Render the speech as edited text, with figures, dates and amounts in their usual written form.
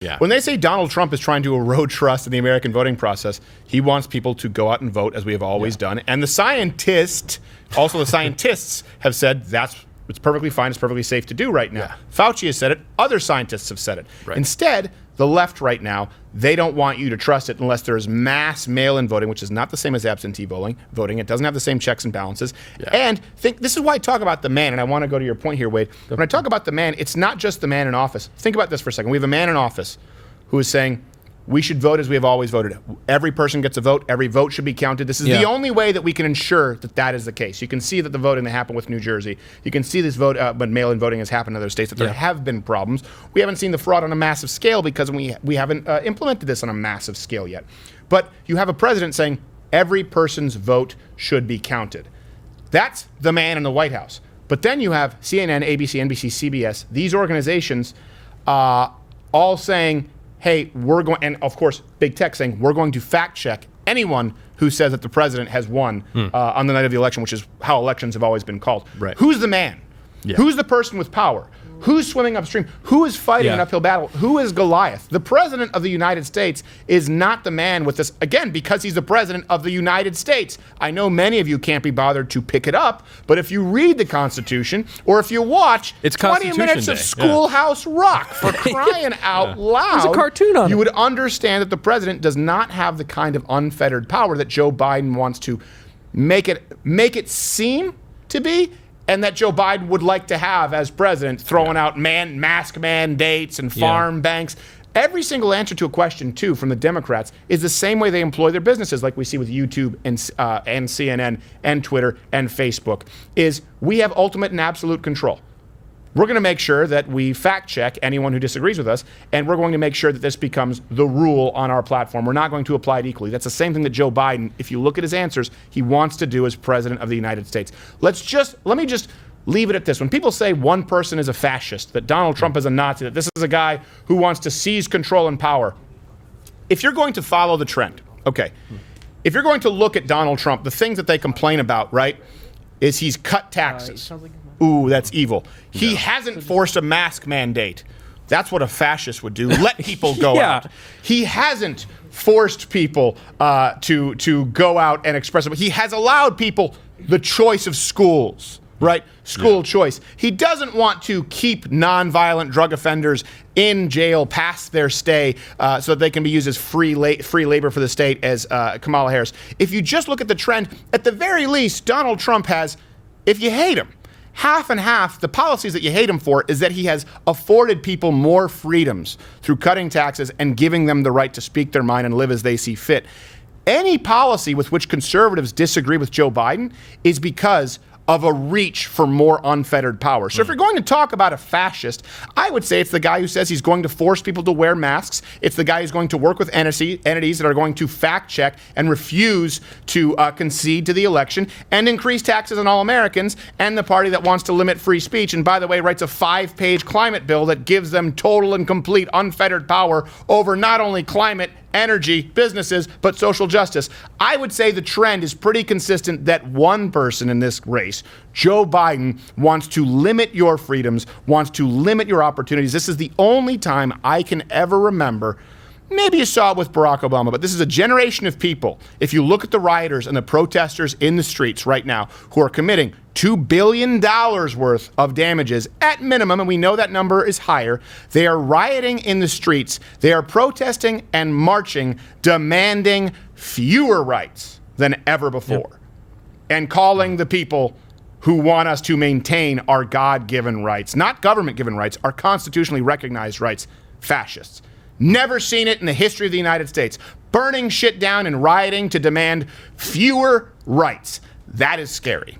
Yeah. When they say Donald Trump is trying to erode trust in the American voting process, he wants people to go out and vote as we have always done. And the scientists have said it's perfectly fine, it's perfectly safe to do right now. Yeah. Fauci has said it, other scientists have said it. Right. Instead, the left right now, they don't want you to trust it unless there is mass mail-in voting, which is not the same as absentee voting. It doesn't have the same checks and balances. Yeah. And this is why I talk about the man, and I want to go to your point here, Wade. When I talk about the man, it's not just the man in office. Think about this for a second. We have a man in office who is saying, we should vote as we have always voted. Every person gets a vote. Every vote should be counted. This is the only way that we can ensure that that is the case. You can see that the voting that happened with New Jersey. You can see this vote, but mail-in voting has happened in other states, that there have been problems. We haven't seen the fraud on a massive scale because we haven't implemented this on a massive scale yet. But you have a president saying every person's vote should be counted. That's the man in the White House. But then you have CNN, ABC, NBC, CBS, these organizations all saying, hey, we're going, and of course, big tech saying, we're going to fact check anyone who says that the president has won on the night of the election, which is how elections have always been called. Right. Who's the man? Yeah. Who's the person with power? Who's swimming upstream? Who is fighting an uphill battle? Who is Goliath? The president of the United States is not the man with this, again, because he's the president of the United States. I know many of you can't be bothered to pick it up, but if you read the Constitution, or if you watch it's 20 minutes of Schoolhouse Rock, for crying out loud, there's a cartoon on it. You would understand that the president does not have the kind of unfettered power that Joe Biden wants to make it seem to be, and that Joe Biden would like to have as president, throwing out mask mandates and farm banks. Every single answer to a question, too, from the Democrats is the same way they employ their businesses, like we see with YouTube and CNN and Twitter and Facebook, is we have ultimate and absolute control. We're going to make sure that we fact check anyone who disagrees with us, and we're going to make sure that this becomes the rule on our platform. We're not going to apply it equally. That's the same thing that Joe Biden, if you look at his answers, he wants to do as president of the United States. Let me just leave it at this. When people say one person is a fascist, that Donald Trump is a Nazi, that this is a guy who wants to seize control and power, if you're going to follow the trend, okay, if you're going to look at Donald Trump, the things that they complain about, right, is he's cut taxes. Ooh, that's evil. He hasn't forced a mask mandate. That's what a fascist would do. Let people go out. He hasn't forced people to go out and express it. He has allowed people the choice of schools, right? School choice. He doesn't want to keep nonviolent drug offenders in jail past their stay so that they can be used as free labor for the state, as Kamala Harris. If you just look at the trend, at the very least, Donald Trump has, if you hate him, half and half. The policies that you hate him for is that he has afforded people more freedoms through cutting taxes and giving them the right to speak their mind and live as they see fit. Any policy with which conservatives disagree with Joe Biden is because of a reach for more unfettered power. So if you're going to talk about a fascist, I would say it's the guy who says he's going to force people to wear masks. It's the guy who's going to work with entities that are going to fact check and refuse to concede to the election and increase taxes on all Americans, and the party that wants to limit free speech and, by the way, writes a 5-page climate bill that gives them total and complete unfettered power over not only climate, energy, businesses, but social justice. I would say the trend is pretty consistent that one person in this race, Joe Biden, wants to limit your freedoms, wants to limit your opportunities. This is the only time I can ever remember. Maybe you saw it with Barack Obama, but this is a generation of people. If you look at the rioters and the protesters in the streets right now who are committing $2 billion worth of damages at minimum, and we know that number is higher, they are rioting in the streets. They are protesting and marching, demanding fewer rights than ever before, and calling the people who want us to maintain our God-given rights, not government-given rights, our constitutionally recognized rights, fascists. Never seen it in the history of the United States. Burning shit down and rioting to demand fewer rights. That is scary.